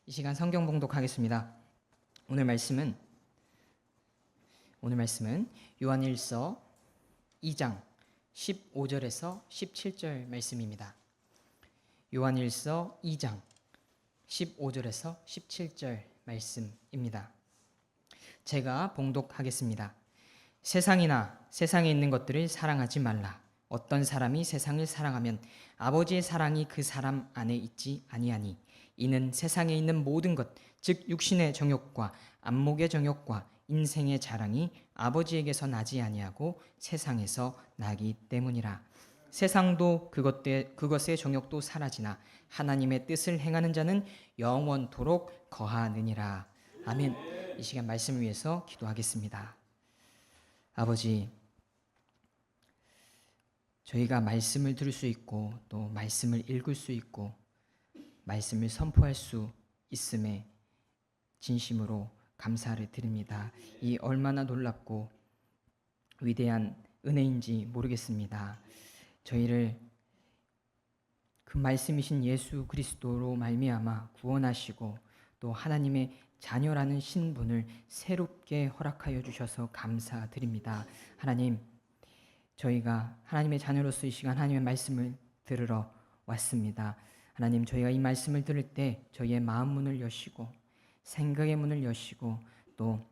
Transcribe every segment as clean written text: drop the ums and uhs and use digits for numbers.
이 시간 성경 봉독하겠습니다. 오늘 말씀은 요한일서 2장 15절에서 17절 말씀입니다. 요한일서 2장 15절에서 17절 말씀입니다. 제가 봉독하겠습니다. 세상이나 세상에 있는 것들을 사랑하지 말라. 어떤 사람이 세상을 사랑하면 아버지의 사랑이 그 사람 안에 있지 아니하니 이는 세상에 있는 모든 것, 즉 육신의 정욕과 안목의 정욕과 인생의 자랑이 아버지에게서 나지 아니하고 세상에서 나기 때문이라. 세상도 그것의 정욕도 사라지나 하나님의 뜻을 행하는 자는 영원토록 거하느니라. 아멘. 이 시간 말씀을 위해서 기도하겠습니다. 아버지, 저희가 말씀을 들을 수 있고 또 말씀을 읽을 수 있고 말씀을 선포할 수 있음에 진심으로 감사를 드립니다. 이 얼마나 놀랍고 위대한 은혜인지 모르겠습니다. 저희를 그 말씀이신 예수 그리스도로 말미암아 구원하시고 또 하나님의 자녀라는 신분을 새롭게 허락하여 주셔서 감사드립니다. 하나님, 저희가 하나님의 자녀로서 이 시간 하나님의 말씀을 들으러 왔습니다. 하나님, 저희가 이 말씀을 들을 때 저희의 마음 문을 여시고 생각의 문을 여시고 또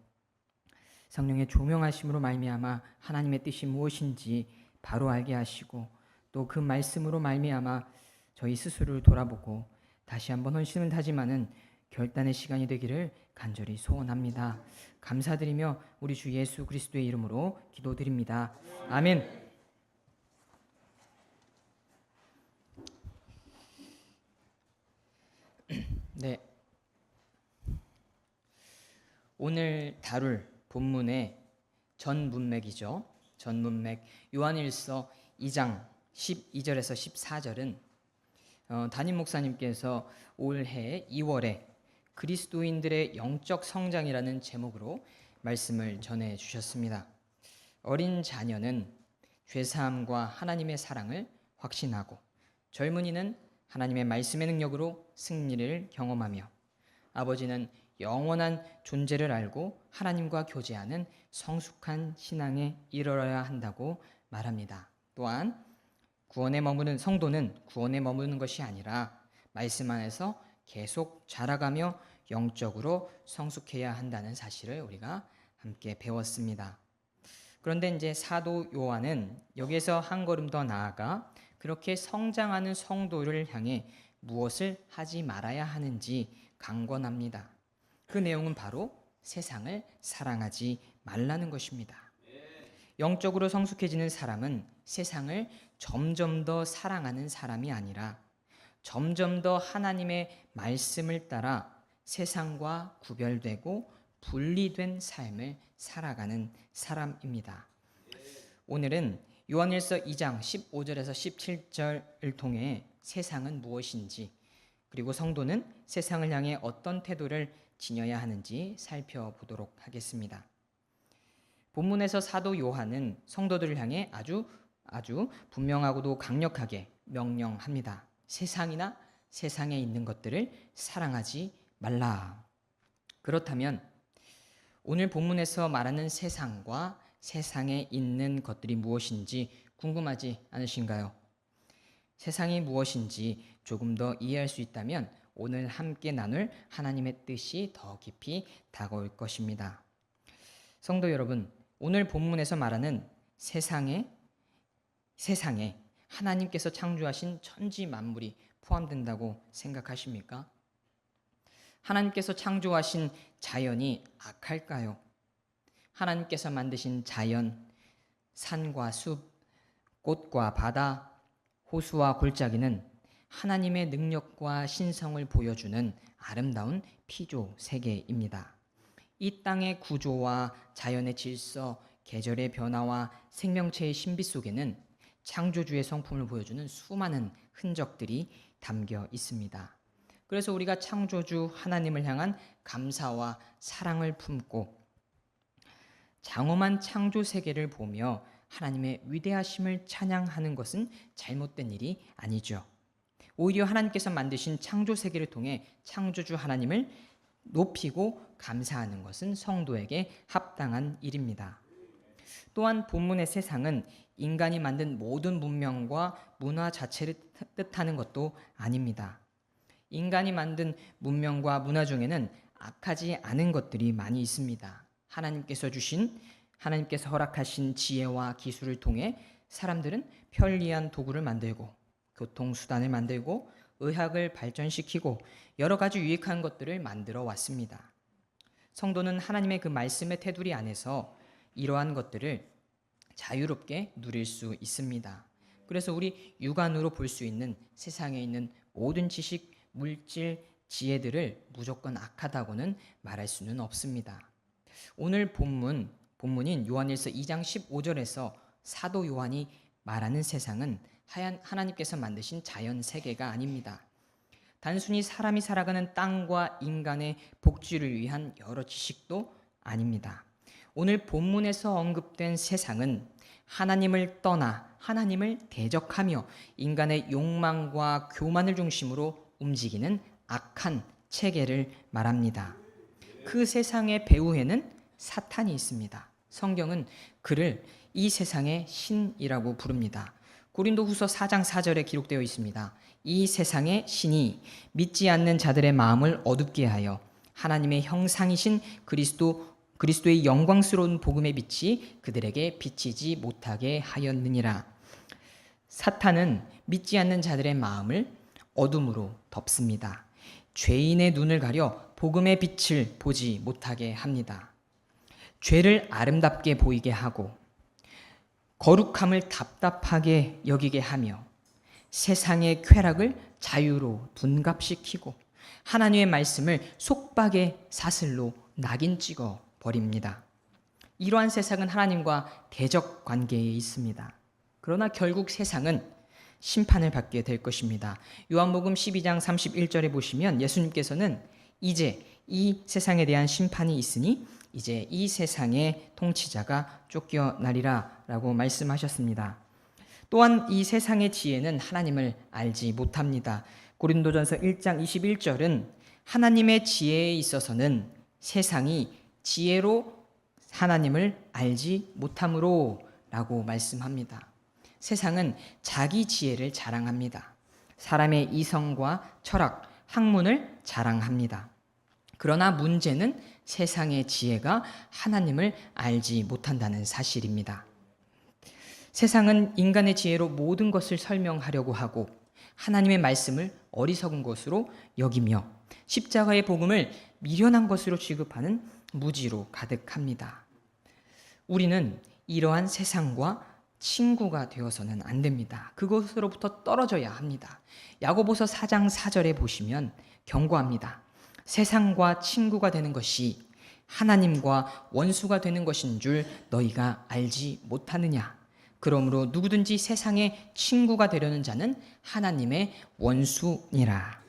성령의 조명하심으로 말미암아 하나님의 뜻이 무엇인지 바로 알게 하시고 또 그 말씀으로 말미암아 저희 스스로를 돌아보고 다시 한번 헌신을 다짐하는 결단의 시간이 되기를 간절히 소원합니다. 감사드리며 우리 주 예수 그리스도의 이름으로 기도드립니다. 아멘. 네. 오늘 다룰 본문의 전 문맥이죠. 전 문맥 요한일서 2장 12절에서 14절은 담임 목사님께서 올해 2월에 그리스도인들의 영적 성장이라는 제목으로 말씀을 전해 주셨습니다. 어린 자녀는 죄사함과 하나님의 사랑을 확신하고 젊은이는 하나님의 말씀의 능력으로 승리를 경험하며 아버지는 영원한 존재를 알고 하나님과 교제하는 성숙한 신앙에 이르러야 한다고 말합니다. 또한 성도는 구원에 머무는 것이 아니라 말씀 안에서 계속 자라가며 영적으로 성숙해야 한다는 사실을 우리가 함께 배웠습니다. 그런데 이제 사도 요한은 여기에서 한 걸음 더 나아가 그렇게 성장하는 성도를 향해 무엇을 하지 말아야 하는지 강권합니다. 그 내용은 바로 세상을 사랑하지 말라는 것입니다. 영적으로 성숙해지는 사람은 세상을 점점 더 사랑하는 사람이 아니라 점점 더 하나님의 말씀을 따라 세상과 구별되고 분리된 삶을 살아가는 사람입니다. 오늘은 요한일서 2장 15절에서 17절을 통해 세상은 무엇인지 그리고 성도는 세상을 향해 어떤 태도를 지녀야 하는지 살펴보도록 하겠습니다. 본문에서 사도 요한은 성도들을 향해 아주 분명하고도 강력하게 명령합니다. 세상이나 세상에 있는 것들을 사랑하지 말라. 그렇다면 오늘 본문에서 말하는 세상과 세상에 있는 것들이 무엇인지 궁금하지 않으신가요? 세상이 무엇인지 조금 더 이해할 수 있다면 오늘 함께 나눌 하나님의 뜻이 더 깊이 다가올 것입니다. 성도 여러분, 오늘 본문에서 말하는 세상에 하나님께서 창조하신 천지 만물이 포함된다고 생각하십니까? 하나님께서 창조하신 자연이 악할까요? 하나님께서 만드신 자연, 산과 숲, 꽃과 바다, 호수와 골짜기는 하나님의 능력과 신성을 보여주는 아름다운 피조 세계입니다. 이 땅의 구조와 자연의 질서, 계절의 변화와 생명체의 신비 속에는 창조주의 성품을 보여주는 수많은 흔적들이 담겨 있습니다. 그래서 우리가 창조주 하나님을 향한 감사와 사랑을 품고 장엄한 창조 세계를 보며 하나님의 위대하심을 찬양하는 것은 잘못된 일이 아니죠. 오히려 하나님께서 만드신 창조 세계를 통해 창조주 하나님을 높이고 감사하는 것은 성도에게 합당한 일입니다. 또한 본문의 세상은 인간이 만든 모든 문명과 문화 자체를 뜻하는 것도 아닙니다. 인간이 만든 문명과 문화 중에는 악하지 않은 것들이 많이 있습니다. 하나님께서 허락하신 지혜와 기술을 통해 사람들은 편리한 도구를 만들고 교통수단을 만들고 의학을 발전시키고 여러 가지 유익한 것들을 만들어 왔습니다. 성도는 하나님의 그 말씀의 테두리 안에서 이러한 것들을 자유롭게 누릴 수 있습니다. 그래서 우리 육안으로 볼 수 있는 세상에 있는 모든 지식, 물질, 지혜들을 무조건 악하다고는 말할 수는 없습니다. 오늘 본문인 요한일서 2장 15절에서 사도 요한이 말하는 세상은 하나님께서 만드신 자연 세계가 아닙니다. 단순히 사람이 살아가는 땅과 인간의 복지를 위한 여러 지식도 아닙니다. 오늘 본문에서 언급된 세상은 하나님을 떠나 하나님을 대적하며 인간의 욕망과 교만을 중심으로 움직이는 악한 체계를 말합니다. 그 세상의 배후에는 사탄이 있습니다. 성경은 그를 이 세상의 신이라고 부릅니다. 고린도후서 4장 4절에 기록되어 있습니다. 이 세상의 신이 믿지 않는 자들의 마음을 어둡게 하여 하나님의 형상이신 그리스도의 영광스러운 복음의 빛이 그들에게 비치지 못하게 하였느니라. 사탄은 믿지 않는 자들의 마음을 어둠으로 덮습니다. 죄인의 눈을 가려 복음의 빛을 보지 못하게 합니다. 죄를 아름답게 보이게 하고 거룩함을 답답하게 여기게 하며 세상의 쾌락을 자유로 둔갑시키고 하나님의 말씀을 속박의 사슬로 낙인 찍어 버립니다. 이러한 세상은 하나님과 대적 관계에 있습니다. 그러나 결국 세상은 심판을 받게 될 것입니다. 요한복음 12장 31절에 보시면 예수님께서는 이제 이 세상에 대한 심판이 있으니 이제 이 세상의 통치자가 쫓겨나리라 라고 말씀하셨습니다. 또한 이 세상의 지혜는 하나님을 알지 못합니다. 고린도전서 1장 21절은 하나님의 지혜에 있어서는 세상이 지혜로 하나님을 알지 못함으로 라고 말씀합니다. 세상은 자기 지혜를 자랑합니다. 사람의 이성과 철학, 학문을 자랑합니다. 그러나 문제는 세상의 지혜가 하나님을 알지 못한다는 사실입니다. 세상은 인간의 지혜로 모든 것을 설명하려고 하고 하나님의 말씀을 어리석은 것으로 여기며 십자가의 복음을 미련한 것으로 취급하는 무지로 가득합니다. 우리는 이러한 세상과 친구가 되어서는 안 됩니다. 그것으로부터 떨어져야 합니다. 야고보서 4장 4절에 보시면 경고합니다. 세상과 친구가 되는 것이 하나님과 원수가 되는 것인 줄 너희가 알지 못하느냐. 그러므로 누구든지 세상의 친구가 되려는 자는 하나님의 원수니라.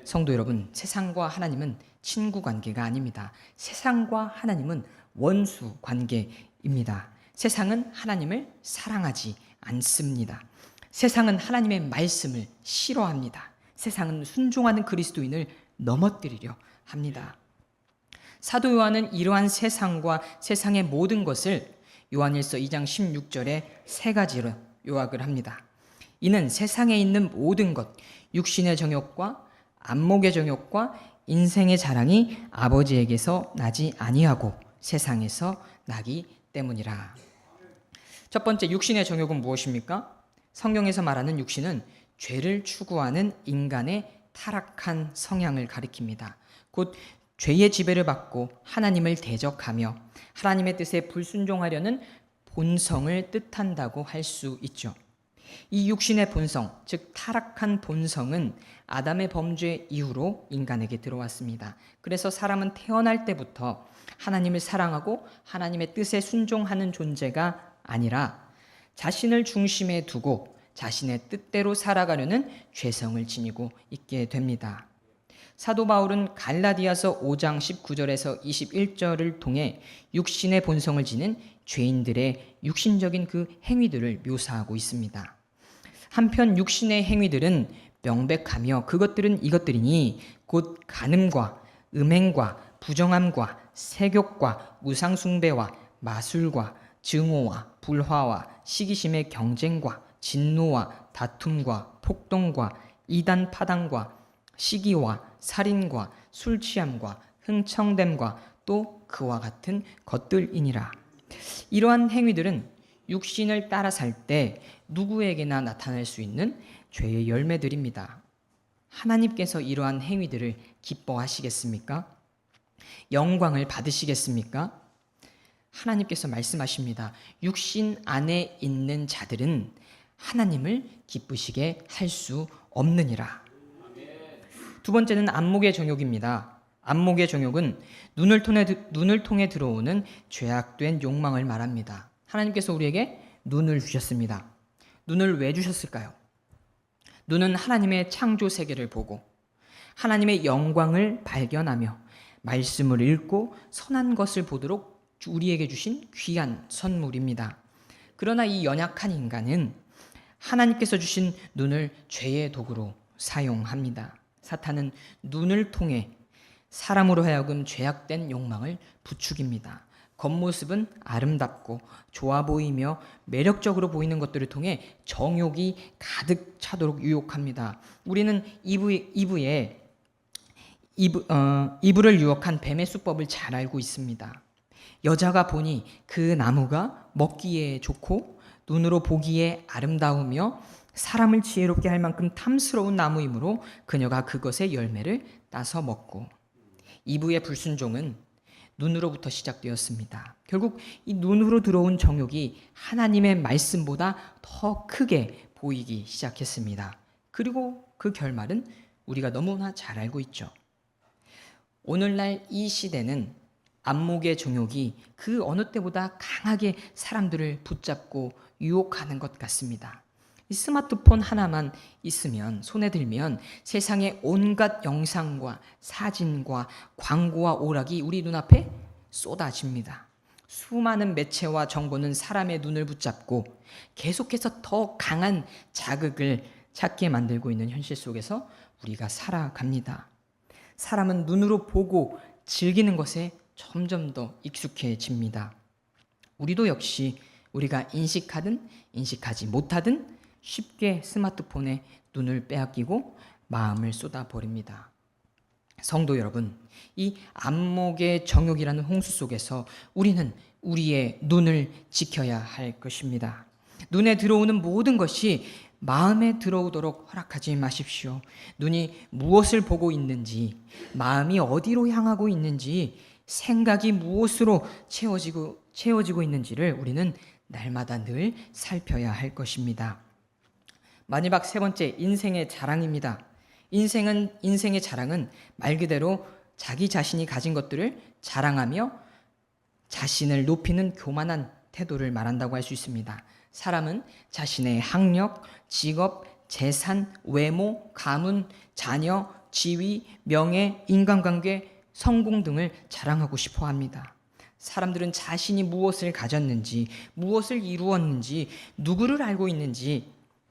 성도 여러분, 세상과 하나님은 친구 관계가 아닙니다. 세상과 하나님은 원수 관계입니다. 세상은 하나님을 사랑하지 않습니다. 세상은 하나님의 말씀을 싫어합니다. 세상은 순종하는 그리스도인을 넘어뜨리려 합니다. 사도 요한은 이러한 세상과 세상의 모든 것을 요한일서 2장 16절에 세 가지로 요약을 합니다. 이는 세상에 있는 모든 것, 육신의 정욕과 안목의 정욕과 인생의 자랑이 아버지에게서 나지 아니하고 세상에서 나기 때문이라. 첫 번째, 육신의 정욕은 무엇입니까? 성경에서 말하는 육신은 죄를 추구하는 인간의 타락한 성향을 가리킵니다. 곧 죄의 지배를 받고 하나님을 대적하며 하나님의 뜻에 불순종하려는 본성을 뜻한다고 할 수 있죠. 이 육신의 본성, 즉 타락한 본성은 아담의 범죄 이후로 인간에게 들어왔습니다. 그래서 사람은 태어날 때부터 하나님을 사랑하고 하나님의 뜻에 순종하는 존재가 아니라 자신을 중심에 두고 자신의 뜻대로 살아가려는 죄성을 지니고 있게 됩니다. 사도 바울은 갈라디아서 5장 19절에서 21절을 통해 육신의 본성을 지닌 죄인들의 육신적인 그 행위들을 묘사하고 있습니다. 한편 육신의 행위들은 명백하며 그것들은 이것들이니 곧 간음과 음행과 부정함과 세욕과 우상숭배와 마술과 증오와 불화와 시기심의 경쟁과 진노와 다툼과 폭동과 이단 파당과 시기와 살인과 술 취함과 흥청됨과 또 그와 같은 것들이니라. 이러한 행위들은 육신을 따라 살 때 누구에게나 나타날 수 있는 죄의 열매들입니다. 하나님께서 이러한 행위들을 기뻐하시겠습니까? 영광을 받으시겠습니까? 하나님께서 말씀하십니다. 육신 안에 있는 자들은 하나님을 기쁘시게 할 수 없느니라. 두 번째는 안목의 정욕입니다. 안목의 정욕은 눈을 통해 들어오는 죄악된 욕망을 말합니다. 하나님께서 우리에게 눈을 주셨습니다. 눈을 왜 주셨을까요? 눈은 하나님의 창조 세계를 보고 하나님의 영광을 발견하며 말씀을 읽고 선한 것을 보도록 우리에게 주신 귀한 선물입니다. 그러나 이 연약한 인간은 하나님께서 주신 눈을 죄의 도구로 사용합니다. 사탄은 눈을 통해 사람으로 하여금 죄악된 욕망을 부추깁니다. 겉모습은 아름답고 좋아 보이며 매력적으로 보이는 것들을 통해 정욕이 가득 차도록 유혹합니다. 우리는 이브를 유혹한 뱀의 수법을 잘 알고 있습니다. 여자가 보니 그 나무가 먹기에 좋고 눈으로 보기에 아름다우며 사람을 지혜롭게 할 만큼 탐스러운 나무이므로 그녀가 그것의 열매를 따서 먹고, 이브의 불순종은 눈으로부터 시작되었습니다. 결국 이 눈으로 들어온 정욕이 하나님의 말씀보다 더 크게 보이기 시작했습니다. 그리고 그 결말은 우리가 너무나 잘 알고 있죠. 오늘날 이 시대는 안목의 정욕이 그 어느 때보다 강하게 사람들을 붙잡고 유혹하는 것 같습니다. 이 스마트폰 하나만 있으면, 손에 들면 세상의 온갖 영상과 사진과 광고와 오락이 우리 눈앞에 쏟아집니다. 수많은 매체와 정보는 사람의 눈을 붙잡고 계속해서 더 강한 자극을 찾게 만들고 있는 현실 속에서 우리가 살아갑니다. 사람은 눈으로 보고 즐기는 것에 점점 더 익숙해집니다. 우리도 역시 우리가 인식하든 인식하지 못하든 쉽게 스마트폰에 눈을 빼앗기고 마음을 쏟아버립니다. 성도 여러분, 이 안목의 정욕이라는 홍수 속에서 우리는 우리의 눈을 지켜야 할 것입니다. 눈에 들어오는 모든 것이 마음에 들어오도록 허락하지 마십시오. 눈이 무엇을 보고 있는지, 마음이 어디로 향하고 있는지, 생각이 무엇으로 채워지고 있는지를 우리는 날마다 늘 살펴야 할 것입니다. 마지막 세 번째, 인생의 자랑입니다. 인생의 자랑은 말 그대로 자기 자신이 가진 것들을 자랑하며 자신을 높이는 교만한 태도를 말한다고 할 수 있습니다. 사람은 자신의 학력, 직업, 재산, 외모, 가문, 자녀, 지위, 명예, 인간관계, 성공 등을 자랑하고 싶어 합니다. 사람들은 자신이 무엇을 가졌는지, 무엇을 이루었는지, 누구를 알고 있는지,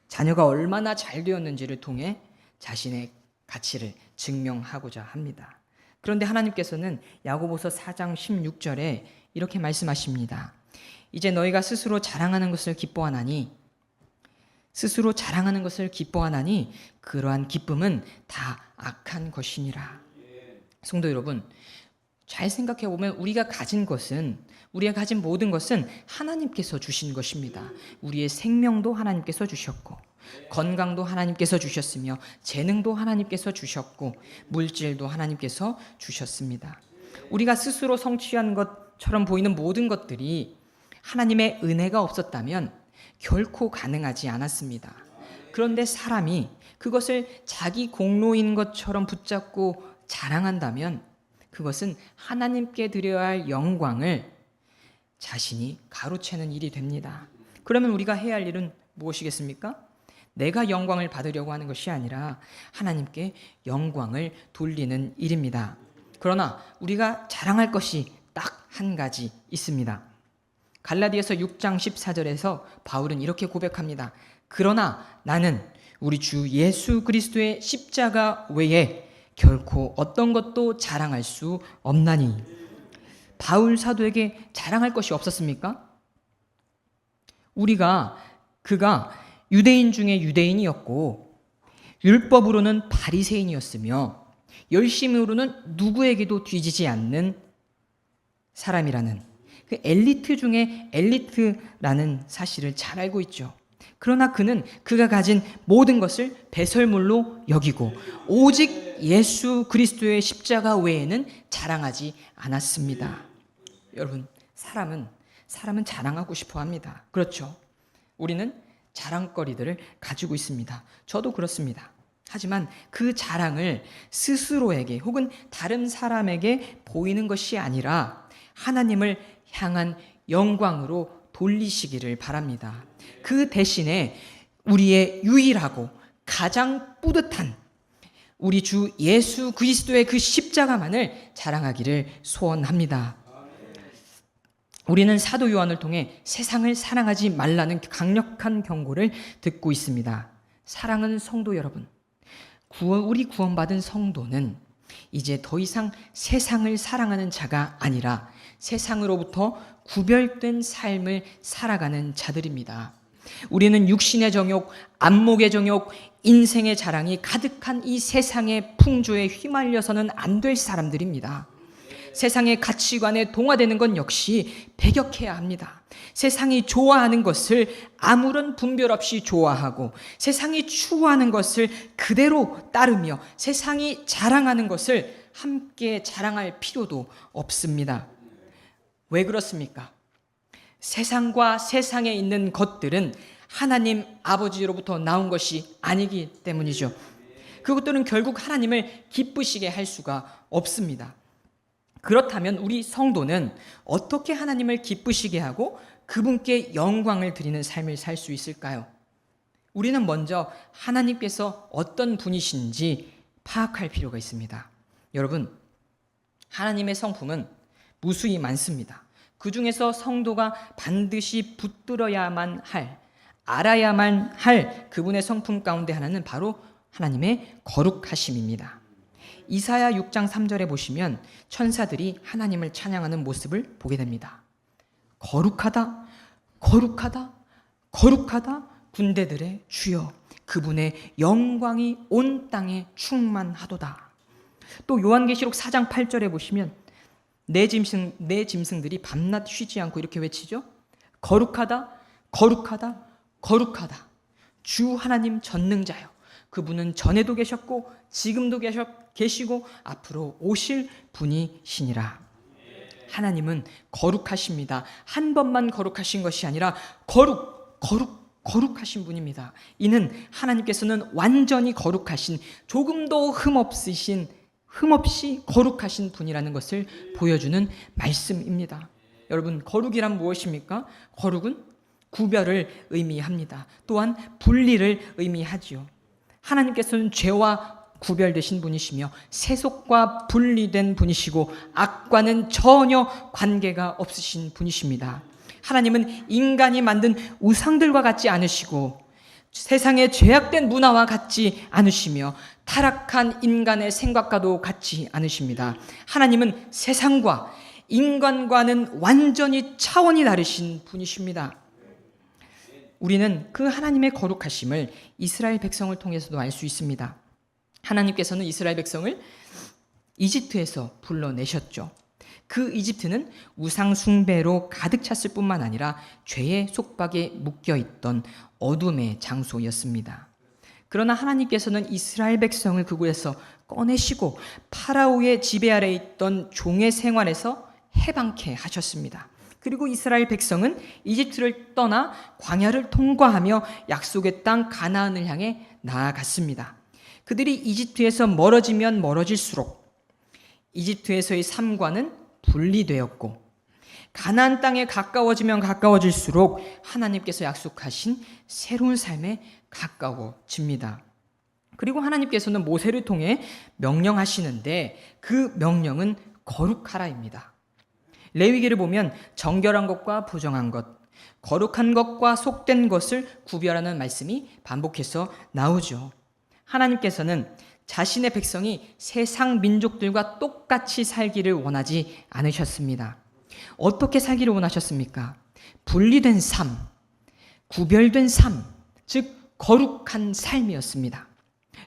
자녀가 얼마나 잘 되었는지를 통해 자신의 가치를 증명하고자 합니다. 그런데 하나님께서는 야고보서 4장 16절에 이렇게 말씀하십니다. 이제 너희가 스스로 자랑하는 것을 기뻐하나니 그러한 기쁨은 다 악한 것이니라. 성도 여러분, 잘 생각해 보면 우리가 가진 모든 것은 하나님께서 주신 것입니다. 우리의 생명도 하나님께서 주셨고, 건강도 하나님께서 주셨으며, 재능도 하나님께서 주셨고, 물질도 하나님께서 주셨습니다. 우리가 스스로 성취한 것처럼 보이는 모든 것들이 하나님의 은혜가 없었다면 결코 가능하지 않았습니다. 그런데 사람이 그것을 자기 공로인 것처럼 붙잡고 자랑한다면 그것은 하나님께 드려야 할 영광을 자신이 가로채는 일이 됩니다. 그러면 우리가 해야 할 일은 무엇이겠습니까? 내가 영광을 받으려고 하는 것이 아니라 하나님께 영광을 돌리는 일입니다. 그러나 우리가 자랑할 것이 딱 한 가지 있습니다. 갈라디아서 6장 14절에서 바울은 이렇게 고백합니다. 그러나 나는 우리 주 예수 그리스도의 십자가 외에 결코 어떤 것도 자랑할 수 없나니. 바울 사도에게 자랑할 것이 없었습니까? 그가 유대인 중에 유대인이었고 율법으로는 바리새인이었으며 열심으로는 누구에게도 뒤지지 않는 사람이라는 그 엘리트 중에 엘리트라는 사실을 잘 알고 있죠. 그러나 그가 가진 모든 것을 배설물로 여기고 오직 예수 그리스도의 십자가 외에는 자랑하지 않았습니다. 여러분, 사람은 자랑하고 싶어 합니다. 그렇죠? 우리는 자랑거리들을 가지고 있습니다. 저도 그렇습니다. 하지만 그 자랑을 스스로에게 혹은 다른 사람에게 보이는 것이 아니라 하나님을 향한 영광으로 돌리시기를 바랍니다. 그 대신에 우리의 유일하고 가장 뿌듯한 우리 주 예수 그리스도의 그 십자가만을 자랑하기를 소원합니다. 우리는 사도 요한을 통해 세상을 사랑하지 말라는 강력한 경고를 듣고 있습니다. 사랑하는 성도 여러분, 우리 구원받은 성도는 이제 더 이상 세상을 사랑하는 자가 아니라 세상으로부터 구별된 삶을 살아가는 자들입니다. 우리는 육신의 정욕, 안목의 정욕, 인생의 자랑이 가득한 이 세상의 풍조에 휘말려서는 안 될 사람들입니다. 세상의 가치관에 동화되는 건 역시 배격해야 합니다. 세상이 좋아하는 것을 아무런 분별 없이 좋아하고 세상이 추구하는 것을 그대로 따르며 세상이 자랑하는 것을 함께 자랑할 필요도 없습니다. 왜 그렇습니까? 세상과 세상에 있는 것들은 하나님 아버지로부터 나온 것이 아니기 때문이죠. 그것들은 결국 하나님을 기쁘시게 할 수가 없습니다. 그렇다면 우리 성도는 어떻게 하나님을 기쁘시게 하고 그분께 영광을 드리는 삶을 살 수 있을까요? 우리는 먼저 하나님께서 어떤 분이신지 파악할 필요가 있습니다. 여러분, 하나님의 성품은 무수히 많습니다. 그 중에서 성도가 반드시 붙들어야만 알아야만 할 그분의 성품 가운데 하나는 바로 하나님의 거룩하심입니다. 이사야 6장 3절에 보시면 천사들이 하나님을 찬양하는 모습을 보게 됩니다. 거룩하다, 거룩하다, 거룩하다 군대들의 주여, 그분의 영광이 온 땅에 충만하도다. 또 요한계시록 4장 8절에 보시면 내 짐승들이 밤낮 쉬지 않고 이렇게 외치죠. 거룩하다, 거룩하다, 거룩하다. 주 하나님 전능자여. 그분은 전에도 계셨고 지금도 계시고 앞으로 오실 분이시니라. 하나님은 거룩하십니다. 한 번만 거룩하신 것이 아니라 거룩하신 분입니다. 이는 하나님께서는 완전히 거룩하신, 조금도 흠없이 거룩하신 분이라는 것을 보여주는 말씀입니다. 여러분, 거룩이란 무엇입니까? 거룩은 구별을 의미합니다. 또한 분리를 의미하지요. 하나님께서는 죄와 구별되신 분이시며 세속과 분리된 분이시고 악과는 전혀 관계가 없으신 분이십니다. 하나님은 인간이 만든 우상들과 같지 않으시고 세상의 죄악된 문화와 같지 않으시며 타락한 인간의 생각과도 같지 않으십니다. 하나님은 세상과 인간과는 완전히 차원이 다르신 분이십니다. 우리는 그 하나님의 거룩하심을 이스라엘 백성을 통해서도 알 수 있습니다. 하나님께서는 이스라엘 백성을 이집트에서 불러내셨죠. 그 이집트는 우상 숭배로 가득 찼을 뿐만 아니라 죄의 속박에 묶여있던 어둠의 장소였습니다. 그러나 하나님께서는 이스라엘 백성을 그곳에서 꺼내시고 파라오의 지배 아래 있던 종의 생활에서 해방케 하셨습니다. 그리고 이스라엘 백성은 이집트를 떠나 광야를 통과하며 약속의 땅 가나안을 향해 나아갔습니다. 그들이 이집트에서 멀어지면 멀어질수록 이집트에서의 삶과는 분리되었고 가나안 땅에 가까워지면 가까워질수록 하나님께서 약속하신 새로운 삶에 가까워집니다. 그리고 하나님께서는 모세를 통해 명령하시는데 그 명령은 거룩하라입니다. 레위기를 보면 정결한 것과 부정한 것, 거룩한 것과 속된 것을 구별하는 말씀이 반복해서 나오죠. 하나님께서는 자신의 백성이 세상 민족들과 똑같이 살기를 원하지 않으셨습니다. 어떻게 살기를 원하셨습니까? 분리된 삶, 구별된 삶, 즉 거룩한 삶이었습니다.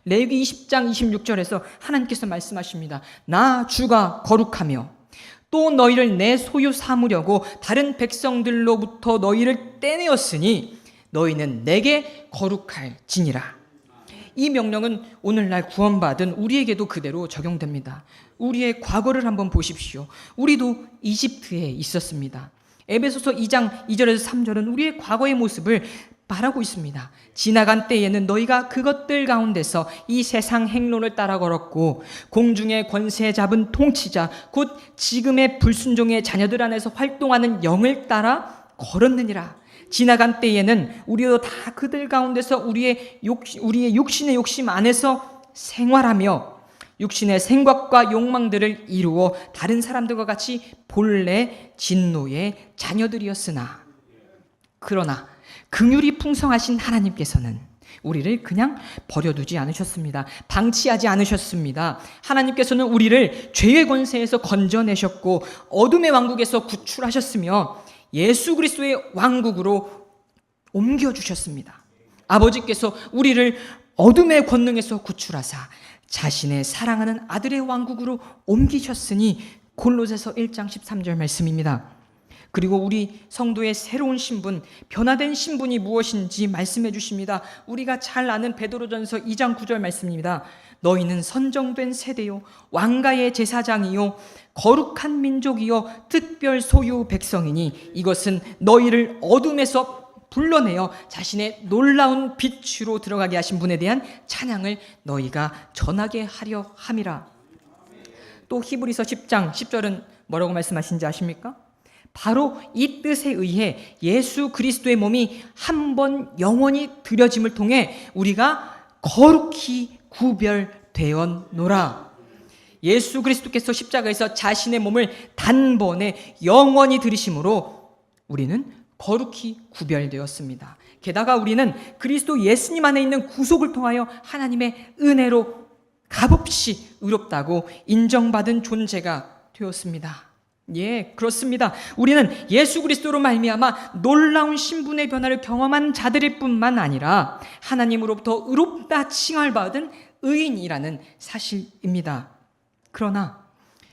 레위기 20장 26절에서 하나님께서 말씀하십니다. 나 주가 거룩하며 또 너희를 내 소유 삼으려고 다른 백성들로부터 너희를 떼내었으니 너희는 내게 거룩할지니라. 이 명령은 오늘날 구원받은 우리에게도 그대로 적용됩니다. 우리의 과거를 한번 보십시오. 우리도 이집트에 있었습니다. 에베소서 2장 2절에서 3절은 우리의 과거의 모습을 말하고 있습니다. 지나간 때에는 너희가 그것들 가운데서 이 세상 행론을 따라 걸었고 공중의 권세 잡은 통치자 곧 지금의 불순종의 자녀들 안에서 활동하는 영을 따라 걸었느니라. 지나간 때에는 우리도 다 그들 가운데서 우리의 육신의 욕심 안에서 생활하며 육신의 생각과 욕망들을 이루어 다른 사람들과 같이 본래 진노의 자녀들이었으나 그러나 긍휼이 풍성하신 하나님께서는 우리를 그냥 버려두지 않으셨습니다. 방치하지 않으셨습니다. 하나님께서는 우리를 죄의 권세에서 건져내셨고 어둠의 왕국에서 구출하셨으며 예수 그리스도의 왕국으로 옮겨주셨습니다. 아버지께서 우리를 어둠의 권능에서 구출하사 자신의 사랑하는 아들의 왕국으로 옮기셨으니 골로새서 1장 13절 말씀입니다. 그리고 우리 성도의 새로운 신분, 변화된 신분이 무엇인지 말씀해 주십니다. 우리가 잘 아는 베드로전서 2장 9절 말씀입니다. 너희는 선정된 세대요 왕가의 제사장이요 거룩한 민족이요 특별 소유 백성이니 이것은 너희를 어둠에서 불러내어 자신의 놀라운 빛으로 들어가게 하신 분에 대한 찬양을 너희가 전하게 하려 함이라. 또 히브리서 10장 10절은 뭐라고 말씀하신지 아십니까? 바로 이 뜻에 의해 예수 그리스도의 몸이 한 번 영원히 드려짐을 통해 우리가 거룩히 구별되었노라. 예수 그리스도께서 십자가에서 자신의 몸을 단번에 영원히 들이심으로 우리는 거룩히 구별되었습니다. 게다가 우리는 그리스도 예수님 안에 있는 구속을 통하여 하나님의 은혜로 값없이 의롭다고 인정받은 존재가 되었습니다. 예, 그렇습니다. 우리는 예수 그리스도로 말미암아 놀라운 신분의 변화를 경험한 자들일 뿐만 아니라 하나님으로부터 의롭다 칭함을 받은 의인이라는 사실입니다. 그러나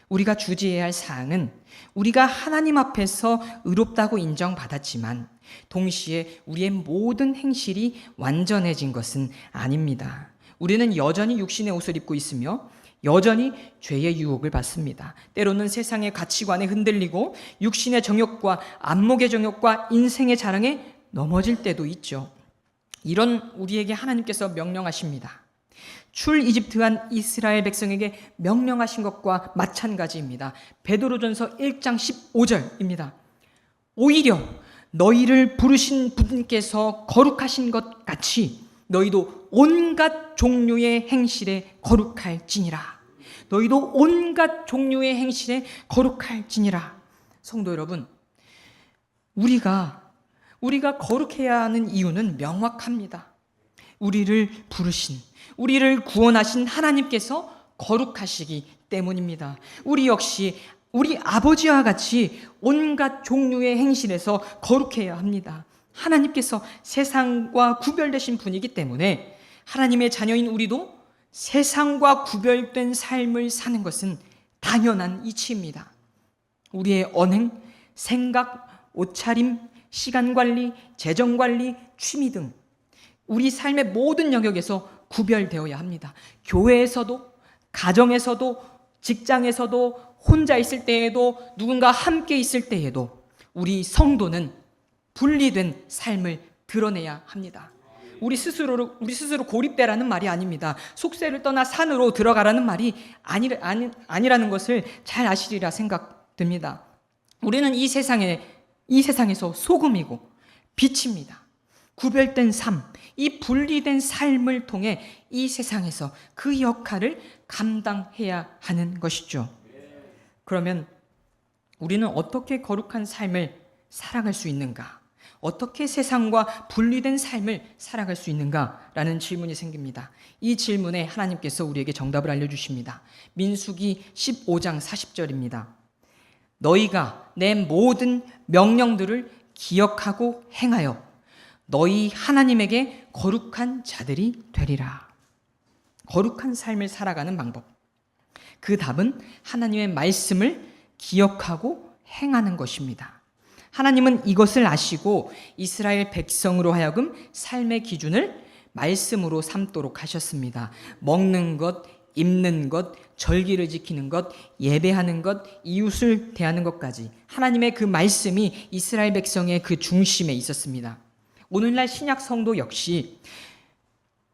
우리가 주의해야 할 사항은 우리가 하나님 앞에서 의롭다고 인정받았지만 동시에 우리의 모든 행실이 완전해진 것은 아닙니다. 우리는 여전히 육신의 옷을 입고 있으며 여전히 죄의 유혹을 받습니다. 때로는 세상의 가치관에 흔들리고 육신의 정욕과 안목의 정욕과 인생의 자랑에 넘어질 때도 있죠. 이런 우리에게 하나님께서 명령하십니다. 출이집트한 이스라엘 백성에게 명령하신 것과 마찬가지입니다. 베드로전서 1장 15절입니다. 오히려 너희를 부르신 분께서 거룩하신 것 같이 너희도 온갖 종류의 행실에 거룩할지니라. 너희도 온갖 종류의 행실에 거룩할지니라. 성도 여러분, 우리가 거룩해야 하는 이유는 명확합니다. 우리를 부르신, 우리를 구원하신 하나님께서 거룩하시기 때문입니다. 우리 역시 우리 아버지와 같이 온갖 종류의 행실에서 거룩해야 합니다. 하나님께서 세상과 구별되신 분이기 때문에 하나님의 자녀인 우리도 세상과 구별된 삶을 사는 것은 당연한 이치입니다. 우리의 언행, 생각, 옷차림, 시간관리, 재정관리, 취미 등 우리 삶의 모든 영역에서 구별되어야 합니다. 교회에서도, 가정에서도, 직장에서도, 혼자 있을 때에도, 누군가 함께 있을 때에도 우리 성도는 분리된 삶을 드러내야 합니다. 우리 스스로 고립되라는 말이 아닙니다. 속세를 떠나 산으로 들어가라는 말이 아니라는 것을 잘 아시리라 생각됩니다. 우리는 이 세상에서 소금이고 빛입니다. 구별된 삶, 이 분리된 삶을 통해 이 세상에서 그 역할을 감당해야 하는 것이죠. 그러면 우리는 어떻게 거룩한 삶을 살아갈 수 있는가? 어떻게 세상과 분리된 삶을 살아갈 수 있는가라는 질문이 생깁니다. 이 질문에 하나님께서 우리에게 정답을 알려주십니다. 민수기 15장 40절입니다. 너희가 내 모든 명령들을 기억하고 행하여 너희 하나님에게 거룩한 자들이 되리라. 거룩한 삶을 살아가는 방법. 그 답은 하나님의 말씀을 기억하고 행하는 것입니다. 하나님은 이것을 아시고 이스라엘 백성으로 하여금 삶의 기준을 말씀으로 삼도록 하셨습니다. 먹는 것, 입는 것, 절기를 지키는 것, 예배하는 것, 이웃을 대하는 것까지 하나님의 그 말씀이 이스라엘 백성의 그 중심에 있었습니다. 오늘날 신약 성도 역시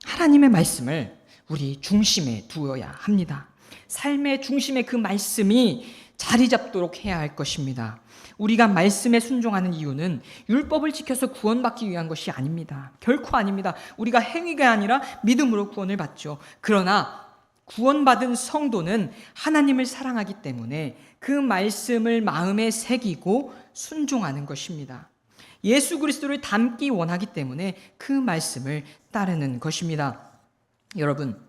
하나님의 말씀을 우리 중심에 두어야 합니다. 삶의 중심에 그 말씀이 자리 잡도록 해야 할 것입니다. 우리가 말씀에 순종하는 이유는 율법을 지켜서 구원받기 위한 것이 아닙니다. 결코 아닙니다. 우리가 행위가 아니라 믿음으로 구원을 받죠. 그러나 구원받은 성도는 하나님을 사랑하기 때문에 그 말씀을 마음에 새기고 순종하는 것입니다. 예수 그리스도를 닮기 원하기 때문에 그 말씀을 따르는 것입니다. 여러분,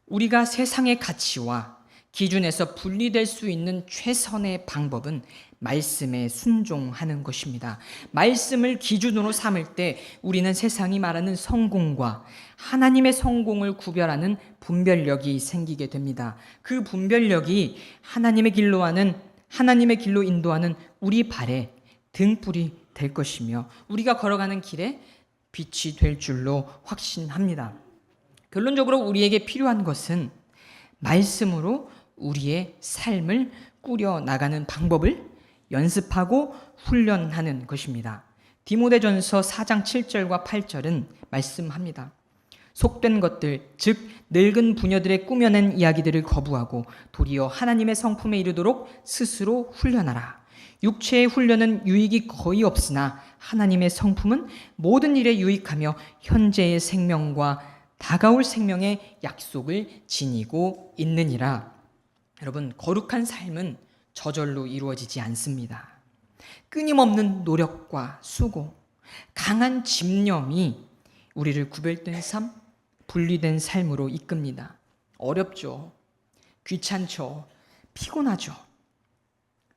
우리가 세상의 가치와 기준에서 분리될 수 있는 최선의 방법은 말씀에 순종하는 것입니다. 말씀을 기준으로 삼을 때 우리는 세상이 말하는 성공과 하나님의 성공을 구별하는 분별력이 생기게 됩니다. 그 분별력이 하나님의 길로 인도하는 우리 발에 등불이 될 것이며 우리가 걸어가는 길에 빛이 될 줄로 확신합니다. 결론적으로 우리에게 필요한 것은 말씀으로 우리의 삶을 꾸려 나가는 방법을 연습하고 훈련하는 것입니다. 디모데전서 4장 7절과 8절은 말씀합니다. 속된 것들, 즉 늙은 부녀들의 꾸며낸 이야기들을 거부하고 도리어 하나님의 성품에 이르도록 스스로 훈련하라. 육체의 훈련은 유익이 거의 없으나 하나님의 성품은 모든 일에 유익하며 현재의 생명과 다가올 생명의 약속을 지니고 있느니라. 여러분, 거룩한 삶은 저절로 이루어지지 않습니다. 끊임없는 노력과 수고, 강한 집념이 우리를 구별된 삶, 분리된 삶으로 이끕니다. 어렵죠. 귀찮죠. 피곤하죠.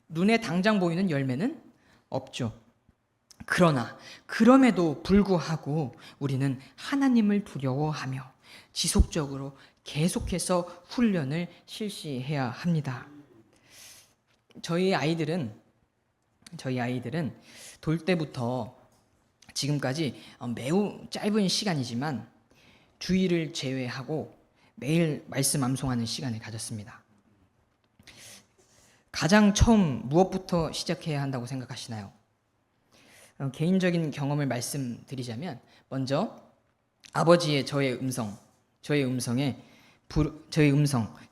눈에 당장 보이는 열매는 없죠. 그러나 그럼에도 불구하고 우리는 하나님을 두려워하며 지속적으로 계속해서 훈련을 실시해야 합니다. 저희 아이들은 돌 때부터 지금까지 매우 짧은 시간이지만 주일을 제외하고 매일 말씀 암송하는 시간을 가졌습니다. 가장 처음 무엇부터 시작해야 한다고 생각하시나요? 개인적인 경험을 말씀드리자면 먼저 아버지의 저의 음성,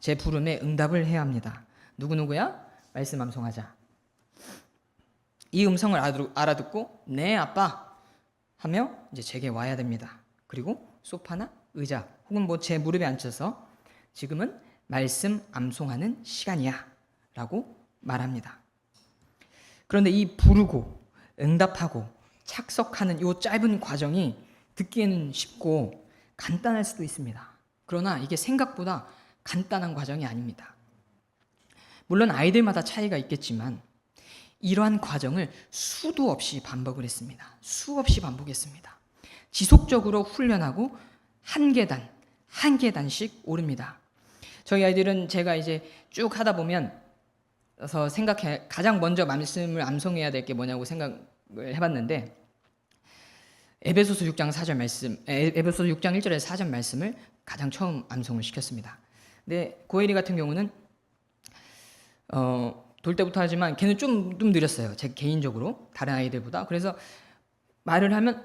제 부름에 응답을 해야 합니다. 누구누구야? 말씀 암송하자. 이 음성을 알아듣고 네 아빠 하며 이제 제게 와야 됩니다. 그리고 소파나 의자 혹은 뭐 제 무릎에 앉혀서 지금은 말씀 암송하는 시간이야 라고 말합니다. 그런데 이 부르고 응답하고 착석하는 이 짧은 과정이 듣기에는 쉽고 간단할 수도 있습니다. 그러나 이게 생각보다 간단한 과정이 아닙니다. 물론 아이들마다 차이가 있겠지만 이러한 과정을 수도 없이 반복을 했습니다. 수없이 반복했습니다. 지속적으로 훈련하고 한 계단씩 오릅니다. 저희 아이들은 제가 이제 쭉 하다 보면 가장 먼저 말씀을 암송해야 될 게 뭐냐고 생각을 해봤는데 에베소서 6장 1절에서 4절 말씀을 가장 처음 암송을 시켰습니다. 근데 고엘이 같은 경우는 돌 때부터 하지만 걔는 좀 느렸어요. 제 개인적으로 다른 아이들보다. 그래서 말을 하면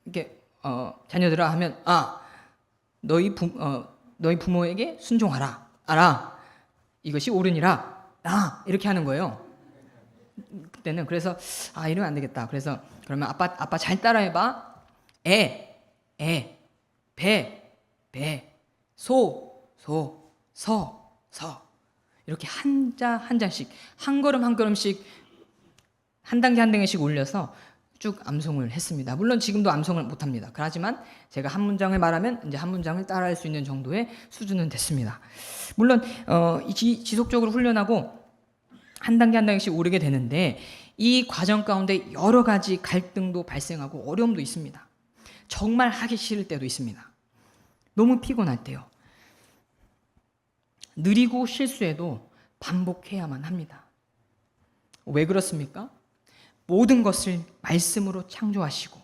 이렇게 자녀들아 하면 너희 부모에게 순종하라. 알아. 이것이 옳으니라. 이렇게 하는 거예요. 그때는 그래서 이러면 안 되겠다. 그래서 그러면 아빠 잘 따라해봐. 배, 소, 서. 이렇게 한 장씩 한 걸음씩 한 단계씩 올려서 쭉 암송을 했습니다. 물론 지금도 암송을 못합니다. 그렇지만 제가 한 문장을 말하면 이제 한 문장을 따라할 수 있는 정도의 수준은 됐습니다. 물론 지속적으로 훈련하고 한 단계 한 단계씩 오르게 되는데 이 과정 가운데 여러 가지 갈등도 발생하고 어려움도 있습니다. 정말 하기 싫을 때도 있습니다. 너무 피곤할 때요. 느리고 실수해도 반복해야만 합니다. 왜 그렇습니까? 모든 것을 말씀으로 창조하시고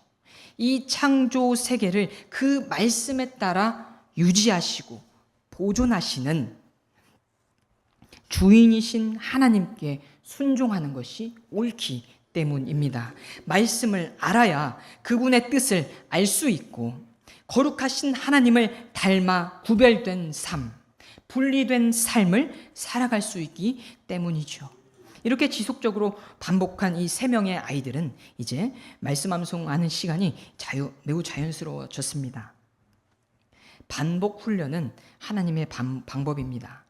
이 창조 세계를 그 말씀에 따라 유지하시고 보존하시는 주인이신 하나님께 순종하는 것이 옳기 때문입니다. 말씀을 알아야 그분의 뜻을 알 수 있고 거룩하신 하나님을 닮아 구별된 삶, 분리된 삶을 살아갈 수 있기 때문이죠. 이렇게 지속적으로 반복한 이 세 명의 아이들은 이제 말씀 암송하는 시간이 매우 자연스러워졌습니다. 반복 훈련은 하나님의 방법입니다.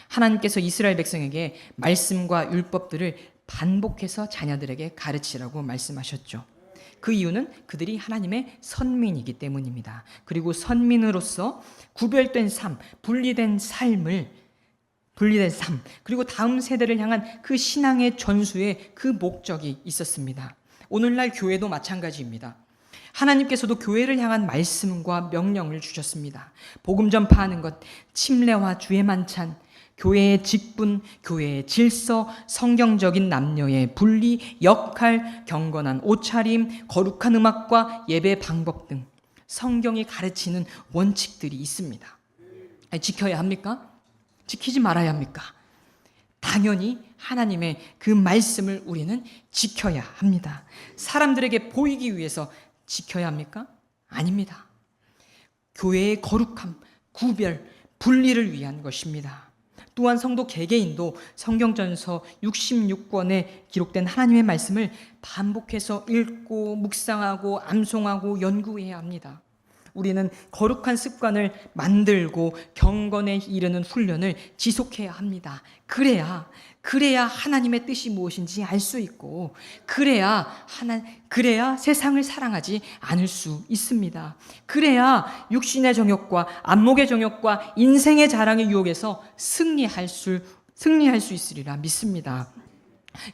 하나님께서 이스라엘 백성에게 말씀과 율법들을 반복해서 자녀들에게 가르치라고 말씀하셨죠. 그 이유는 그들이 하나님의 선민이기 때문입니다. 그리고 선민으로서 구별된 삶, 분리된 삶, 그리고 다음 세대를 향한 그 신앙의 전수에 그 목적이 있었습니다. 오늘날 교회도 마찬가지입니다. 하나님께서도 교회를 향한 말씀과 명령을 주셨습니다. 복음 전파하는 것, 침례와 주의 만찬, 교회의 직분, 교회의 질서, 성경적인 남녀의 분리, 역할, 경건한 옷차림, 거룩한 음악과 예배 방법 등 성경이 가르치는 원칙들이 있습니다. 지켜야 합니까? 지키지 말아야 합니까? 당연히 하나님의 그 말씀을 우리는 지켜야 합니다. 사람들에게 보이기 위해서 지켜야 합니까? 아닙니다. 교회의 거룩함, 구별, 분리를 위한 것입니다. 또한 성도 개개인도 성경전서 66권에 기록된 하나님의 말씀을 반복해서 읽고 묵상하고 암송하고 연구해야 합니다. 우리는 거룩한 습관을 만들고 경건에 이르는 훈련을 지속해야 합니다. 그래야 하나님의 뜻이 무엇인지 알 수 있고 그래야 세상을 사랑하지 않을 수 있습니다. 그래야 육신의 정욕과 안목의 정욕과 인생의 자랑의 유혹에서 승리할 수 있으리라 믿습니다.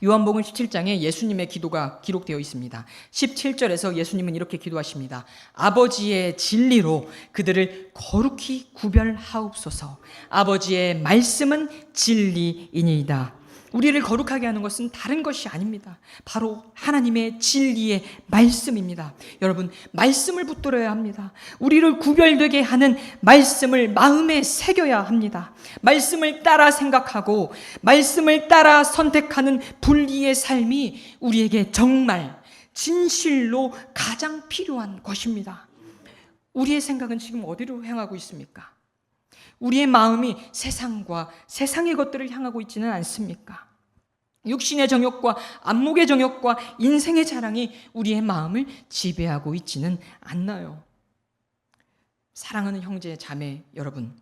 요한복음 17장에 예수님의 기도가 기록되어 있습니다. 17절에서 예수님은 이렇게 기도하십니다. 아버지의 진리로 그들을 거룩히 구별하옵소서. 아버지의 말씀은 진리이니이다. 우리를 거룩하게 하는 것은 다른 것이 아닙니다. 바로 하나님의 진리의 말씀입니다. 여러분, 말씀을 붙들어야 합니다. 우리를 구별되게 하는 말씀을 마음에 새겨야 합니다. 말씀을 따라 생각하고 말씀을 따라 선택하는 분리의 삶이 우리에게 정말 진실로 가장 필요한 것입니다. 우리의 생각은 지금 어디로 향하고 있습니까? 우리의 마음이 세상과 세상의 것들을 향하고 있지는 않습니까? 육신의 정욕과 안목의 정욕과 인생의 자랑이 우리의 마음을 지배하고 있지는 않나요? 사랑하는 형제 자매 여러분,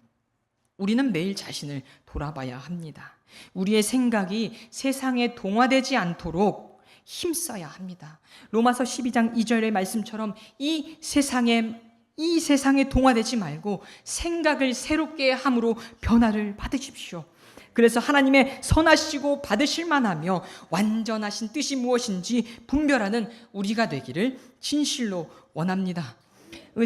우리는 매일 자신을 돌아봐야 합니다. 우리의 생각이 세상에 동화되지 않도록 힘써야 합니다. 로마서 12장 2절의 말씀처럼 이 세상에 동화되지 말고 생각을 새롭게 함으로 변화를 받으십시오. 그래서 하나님의 선하시고 받으실 만하며 완전하신 뜻이 무엇인지 분별하는 우리가 되기를 진실로 원합니다.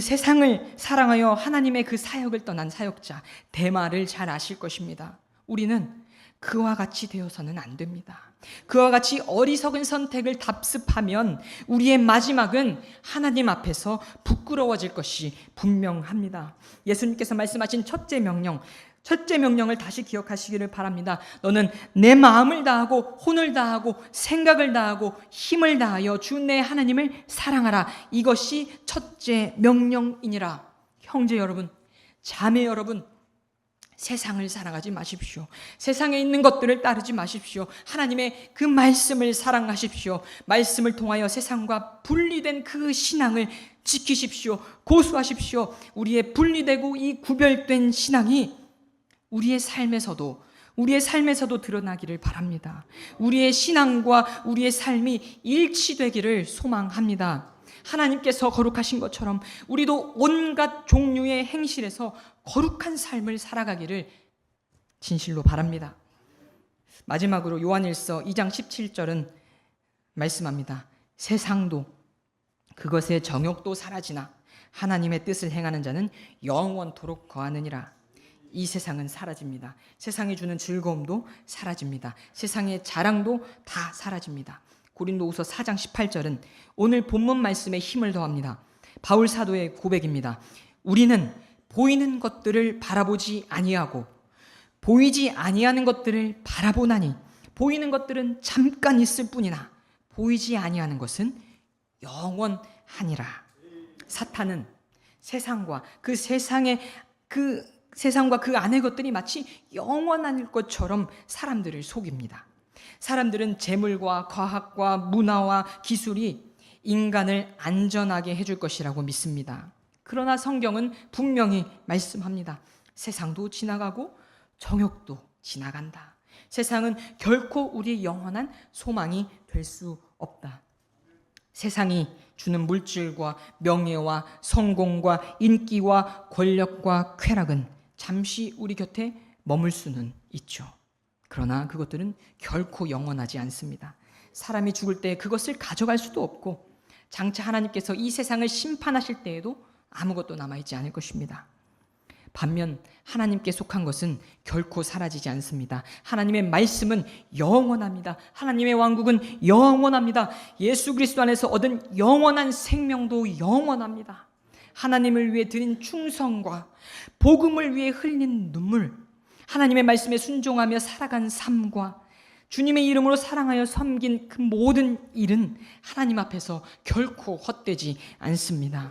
세상을 사랑하여 하나님의 그 사역을 떠난 사역자 데마를 잘 아실 것입니다. 우리는 그와 같이 되어서는 안 됩니다. 그와 같이 어리석은 선택을 답습하면 우리의 마지막은 하나님 앞에서 부끄러워질 것이 분명합니다. 예수님께서 말씀하신 첫째 명령을 다시 기억하시기를 바랍니다. 너는 내 마음을 다하고 혼을 다하고 생각을 다하고 힘을 다하여 주 내 하나님을 사랑하라. 이것이 첫째 명령이니라. 형제 여러분, 자매 여러분, 세상을 사랑하지 마십시오. 세상에 있는 것들을 따르지 마십시오. 하나님의 그 말씀을 사랑하십시오. 말씀을 통하여 세상과 분리된 그 신앙을 지키십시오. 고수하십시오. 우리의 분리되고 이 구별된 신앙이 우리의 삶에서도 우리의 삶에서도 드러나기를 바랍니다. 우리의 신앙과 우리의 삶이 일치되기를 소망합니다. 하나님께서 거룩하신 것처럼 우리도 온갖 종류의 행실에서 거룩한 삶을 살아가기를 진실로 바랍니다. 마지막으로 요한일서 2장 17절은 말씀합니다. 세상도 그것의 정욕도 사라지나 하나님의 뜻을 행하는 자는 영원토록 거하느니라. 이 세상은 사라집니다. 세상이 주는 즐거움도 사라집니다. 세상의 자랑도 다 사라집니다. 고린도후서 4장 18절은 오늘 본문 말씀에 힘을 더합니다. 바울 사도의 고백입니다. 우리는 보이는 것들을 바라보지 아니하고 보이지 아니하는 것들을 바라보나니 보이는 것들은 잠깐 있을 뿐이나 보이지 아니하는 것은 영원하니라. 사탄은 세상과 그 안의 것들이 마치 영원한 것처럼 사람들을 속입니다. 사람들은 재물과 과학과 문화와 기술이 인간을 안전하게 해줄 것이라고 믿습니다. 그러나 성경은 분명히 말씀합니다. 세상도 지나가고 정욕도 지나간다. 세상은 결코 우리의 영원한 소망이 될 수 없다. 세상이 주는 물질과 명예와 성공과 인기와 권력과 쾌락은 잠시 우리 곁에 머물 수는 있죠. 그러나 그것들은 결코 영원하지 않습니다. 사람이 죽을 때 그것을 가져갈 수도 없고 장차 하나님께서 이 세상을 심판하실 때에도 아무것도 남아있지 않을 것입니다. 반면 하나님께 속한 것은 결코 사라지지 않습니다. 하나님의 말씀은 영원합니다. 하나님의 왕국은 영원합니다. 예수 그리스도 안에서 얻은 영원한 생명도 영원합니다. 하나님을 위해 드린 충성과 복음을 위해 흘린 눈물, 하나님의 말씀에 순종하며 살아간 삶과 주님의 이름으로 사랑하여 섬긴 그 모든 일은 하나님 앞에서 결코 헛되지 않습니다.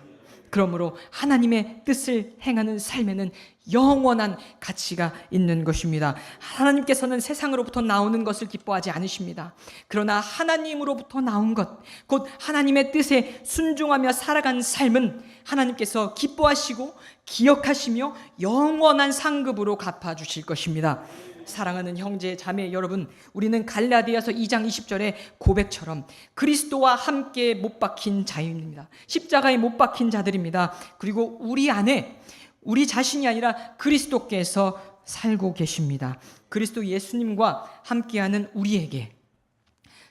그러므로 하나님의 뜻을 행하는 삶에는 영원한 가치가 있는 것입니다. 하나님께서는 세상으로부터 나오는 것을 기뻐하지 않으십니다. 그러나 하나님으로부터 나온 것, 곧 하나님의 뜻에 순종하며 살아간 삶은 하나님께서 기뻐하시고 기억하시며 영원한 상급으로 갚아주실 것입니다. 사랑하는 형제 자매 여러분, 우리는 갈라디아서 2장 20절의 고백처럼 그리스도와 함께 못 박힌 자입니다. 십자가에 못 박힌 자들입니다. 그리고 우리 안에 우리 자신이 아니라 그리스도께서 살고 계십니다. 그리스도 예수님과 함께하는 우리에게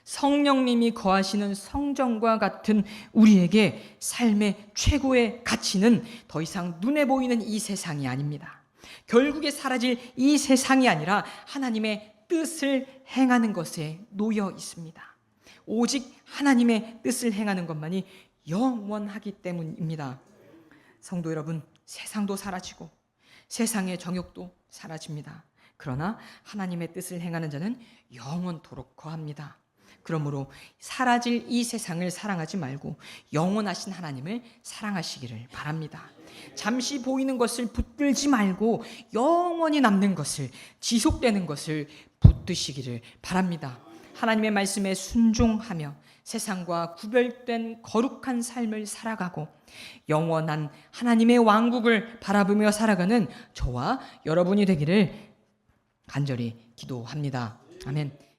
성령님이 거하시는 성전과 같은 우리에게 삶의 최고의 가치는 더 이상 눈에 보이는 이 세상이 아닙니다. 결국에 사라질 이 세상이 아니라 하나님의 뜻을 행하는 것에 놓여 있습니다. 오직 하나님의 뜻을 행하는 것만이 영원하기 때문입니다. 성도 여러분, 세상도 사라지고 세상의 정욕도 사라집니다. 그러나 하나님의 뜻을 행하는 자는 영원토록 거합니다. 그러므로 사라질 이 세상을 사랑하지 말고 영원하신 하나님을 사랑하시기를 바랍니다. 잠시 보이는 것을 붙들지 말고 영원히 남는 것을, 지속되는 것을 붙드시기를 바랍니다. 하나님의 말씀에 순종하며 세상과 구별된 거룩한 삶을 살아가고 영원한 하나님의 왕국을 바라보며 살아가는 저와 여러분이 되기를 간절히 기도합니다. 아멘.